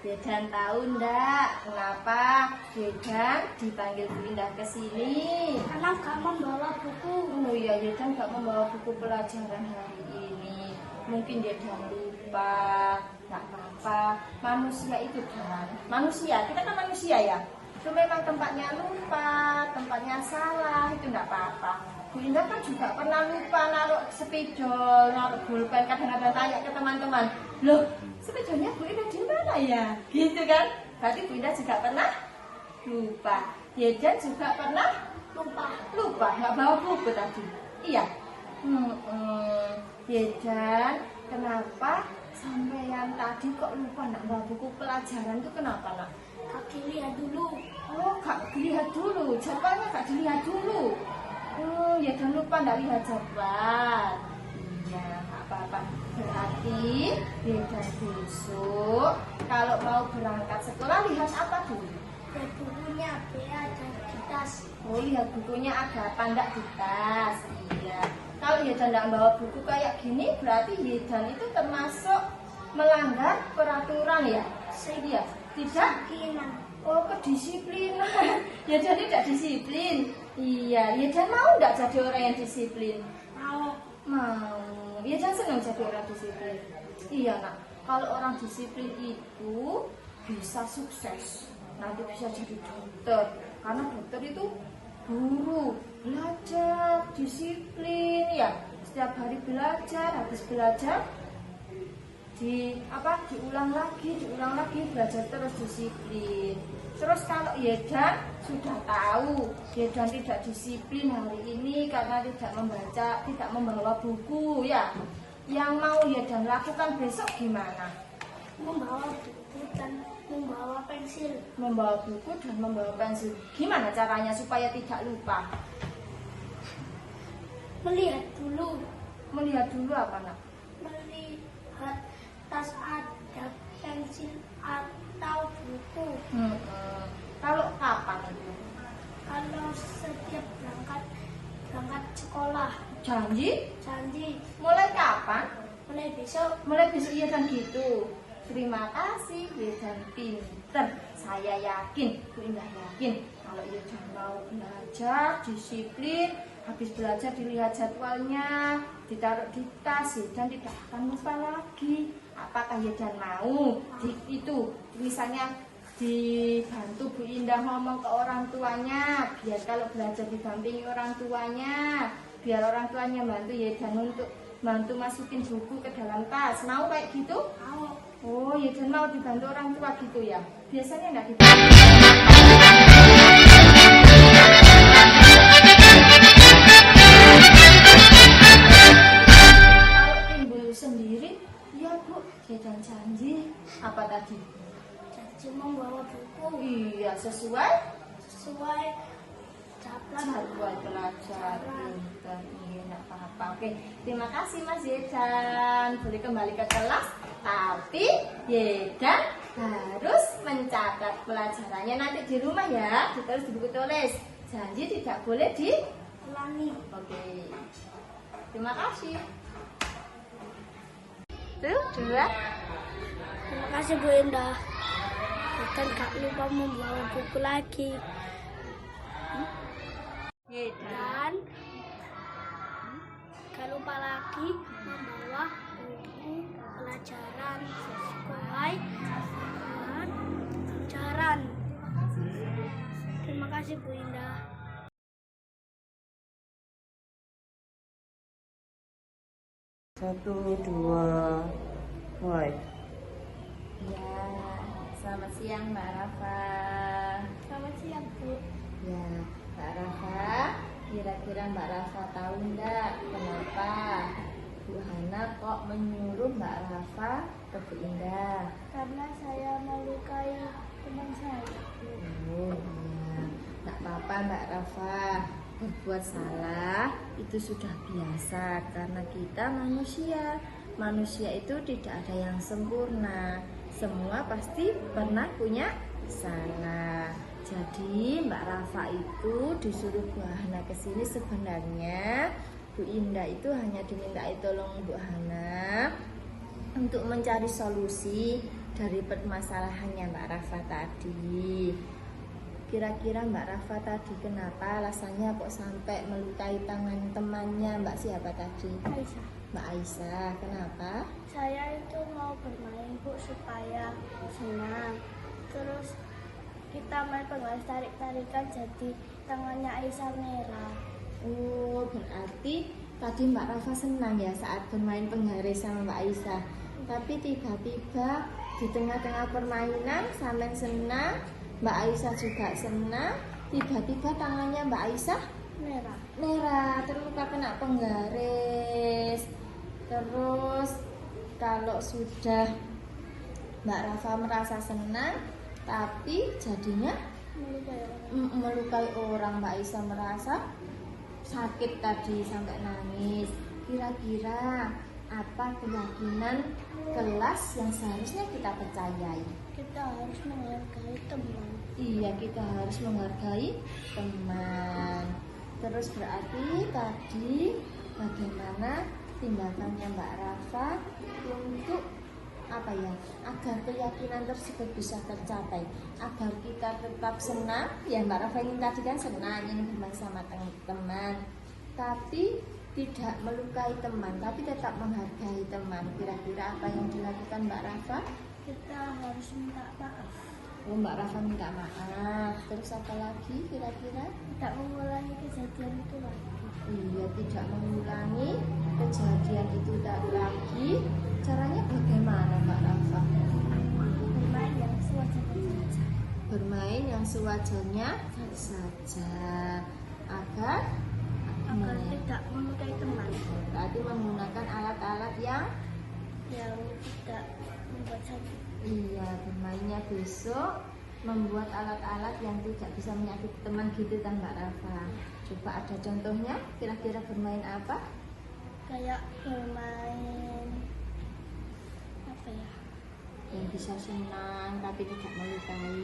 Yedan tahu ndak kenapa Yedan dipanggil Bu Indah ke sini? Karena gak membawa buku. Oh iya, Yedan gak membawa buku pelajaran hari ini. Mungkin Yedan lupa. Gak apa-apa. Manusia itu kan. Manusia, kita kan manusia ya. Itu memang tempatnya lupa, tempatnya salah, itu gak apa-apa. Bu Indah kan juga pernah lupa naruh spidol, naruh pulpen, kadang-kadang tanya ke teman-teman, loh spidolnya Bu Indah di mana ya? Gitu kan? Berarti Bu Indah juga pernah lupa. Yedan juga pernah lupa, nggak bawa buku tadi. Iya. Yedan, kenapa sampean tadi kok lupa nggak bawa buku pelajaran itu kenapa nak? Gak dilihat dulu. Oh, gak dilihat dulu, jadwalnya gak dilihat dulu. Yedan lupa nggak lihat jadwal. Iya, nggak apa-apa. Berarti Yedan besok kalau mau berangkat sekolah lihat apa dulu? Lihat bukunya, ada di tas. Oh, lihat bukunya ada apa enggak di tas. Iya. Kalau Yedan nggak bawa buku kayak gini, berarti Yedan itu termasuk melanggar peraturan ya? Iya. Tidak? Oh, kedisiplinan. Yedan tidak disiplin. Iya, Yedan mau nggak jadi orang yang disiplin? Mau. Yedan senang jadi orang disiplin. Iya nak, kalau orang disiplin itu bisa sukses. Nanti bisa jadi dokter. Karena dokter itu guru, belajar, disiplin ya. Setiap hari belajar, habis belajar diulang lagi, belajar terus disiplin. Terus kalau Yedan sudah tahu Yedan tidak disiplin hari ini karena tidak membaca, tidak membawa buku ya. Yang mau Yedan lakukan besok gimana? Membawa buku dan membawa pensil. Membawa buku dan membawa pensil. Gimana caranya supaya tidak lupa? Melihat dulu. Melihat dulu apa nak? Melihat tas ada pensil atau buku. Kalau kapan itu? Kalau setiap berangkat sekolah. Janji? Mulai kapan? Mulai besok. Mulai besok Yedan gitu. Terima kasih Yedan pinter. Saya yakin, Bu Indah yakin kalau Yedan mau belajar disiplin, habis belajar dilihat jadwalnya, ditaruh di tas, Yedan tidak akan lupa lagi. Apakah Yedan mau itu misalnya dibantu Bu Indah ngomong ke orang tuanya, biar kalau belajar didampingi orang tuanya, biar orang tuanya bantu Yedan untuk bantu masukin buku ke dalam tas. Mau kayak gitu? Mau. Oh, Yedan mau dibantu orang tua gitu ya? Biasanya nggak dibantu. Kalau timbul sendiri, iya Bu, Yedan janji. Apa tadi? Janji membawa buku. Iya, sesuai jadwal pelajaran. Iya, nggak apa-apa. Oke, terima kasih Mas Yedan. Boleh kembali ke kelas, tapi Yedan harus mencatat pelajarannya nanti di rumah ya, ditulis di buku tulis. Janji tidak boleh Ulangi. Oke. Terima kasih. Tuh, dua. Terima kasih Bu Indah. Bukan gak lupa membawa buku lagi. Yedan. Dan gak lupa lagi membawa buku pelajaran sesuai dengan pelajaran. Terima kasih Bu Indah. Satu, dua, mulai. Ya, selamat siang Mbak Rafa. Selamat siang Bu. Ya, Mbak Rafa, kira-kira Mbak Rafa tahu enggak kenapa Bu Hana kok menyuruh Mbak Rafa ke Bu Indah? Karena saya melukai teman saya. Oh, iya. Nggak apa-apa Mbak Rafa. Berbuat salah itu sudah biasa karena kita manusia. Manusia itu tidak ada yang sempurna. Semua pasti pernah punya salah. Jadi Mbak Rafa itu disuruh Bu Hana ke sini sebenarnya Bu Indah itu hanya dimintai tolong Bu Hana untuk mencari solusi dari permasalahannya Mbak Rafa tadi. Kira-kira Mbak Rafa tadi kenapa alasannya kok sampai melukai tangan temannya Mbak siapa tadi? Aisyah. Mbak Aisyah, kenapa? Saya itu mau bermain Bu supaya senang. Terus kita main penggaris tarik-tarikan jadi tangannya Aisyah merah. Oh, berarti tadi Mbak Rafa senang ya saat bermain penggaris sama Mbak Aisyah. Tapi tiba-tiba di tengah-tengah permainan sampai senang, Mbak Aisyah juga senang, tiba-tiba tangannya Mbak Aisyah merah, terluka kena penggaris. Terus kalau sudah Mbak Rafa merasa senang, tapi jadinya melukai orang, Mbak Aisyah merasa sakit tadi sampai nangis. Kira-kira apa keyakinan kelas yang seharusnya kita percayai? Kita harus menghargai teman. Iya, kita harus menghargai teman. Terus berarti tadi bagaimana tindakannya Mbak Rafa untuk apa ya, agar keyakinan tersebut bisa tercapai, agar kita tetap senang ya. Mbak Rafa ingin tadi kan senang, ingin bermain sama teman, tapi tidak melukai teman, tapi tetap menghargai teman. Kira-kira apa yang dilakukan Mbak Rafa? Kita harus minta maaf. Oh, Mbak Rafa minta maaf. Terus apa lagi kira-kira? Tidak mengulangi kejadian itu lagi. Iya, tidak mengulangi kejadian itu lagi. Caranya bagaimana Mbak Rafa? Bermain yang sewajarnya saja. Bermain yang sewajarnya saja agar Tidak melukai teman. berarti menggunakan alat-alat yang tidak membuat sakit. iya, bermainnya besok membuat alat-alat yang tidak bisa menyakiti teman gitu kan Mbak Rafa. Coba ada contohnya, kira-kira bermain apa? Kayak bermain apa ya? Yang bisa senang tapi tidak melukai.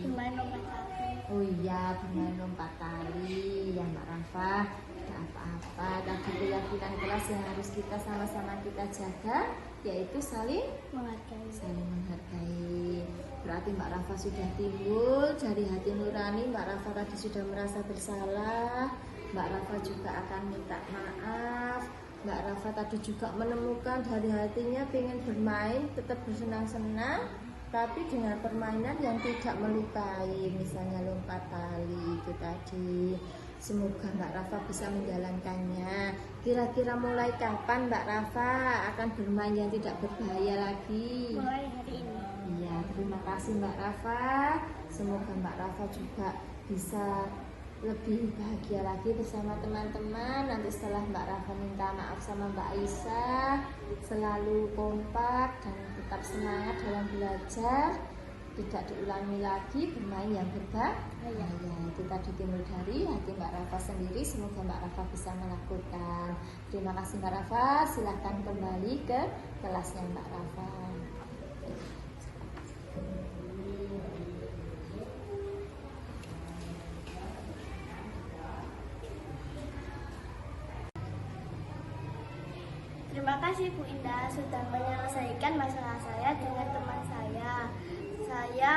Bermain lompat tali. Oh iya, bermain lompat tali ya Mbak Rafa. Tidak apa-apa. Tadi keyakinan kelas yang harus kita sama-sama kita jaga, yaitu saling menghargai. Berarti Mbak Rafa sudah timbul dari hati nurani. Mbak Rafa tadi sudah merasa bersalah. Mbak Rafa juga akan minta maaf. Mbak Rafa tadi juga menemukan dari hatinya pengen bermain, tetap bersenang-senang, tapi dengan permainan yang tidak melukai, misalnya lompat tali itu tadi. Semoga Mbak Rafa bisa menjalankannya. Kira-kira mulai kapan Mbak Rafa akan bermain yang tidak berbahaya lagi? Mulai hari ini. Iya, terima kasih Mbak Rafa. Semoga Mbak Rafa juga bisa lebih bahagia lagi bersama teman-teman. Nanti setelah Mbak Rafa minta maaf sama Mbak Aisyah, selalu kompak dan tetap semangat dalam belajar. Tidak diulangi lagi bermain yang berbahaya. Itu tadi timbul dari hati Mbak Rafa sendiri. Semoga Mbak Rafa bisa melakukan. Terima kasih Mbak Rafa. Silahkan kembali ke kelasnya Mbak Rafa. Terima kasih Bu Indah sudah menyelesaikan masalah saya dengan teman saya. Saya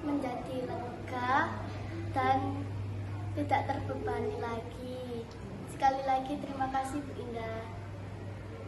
menjadi lega dan tidak terbebani lagi. Sekali lagi terima kasih Bu Indah.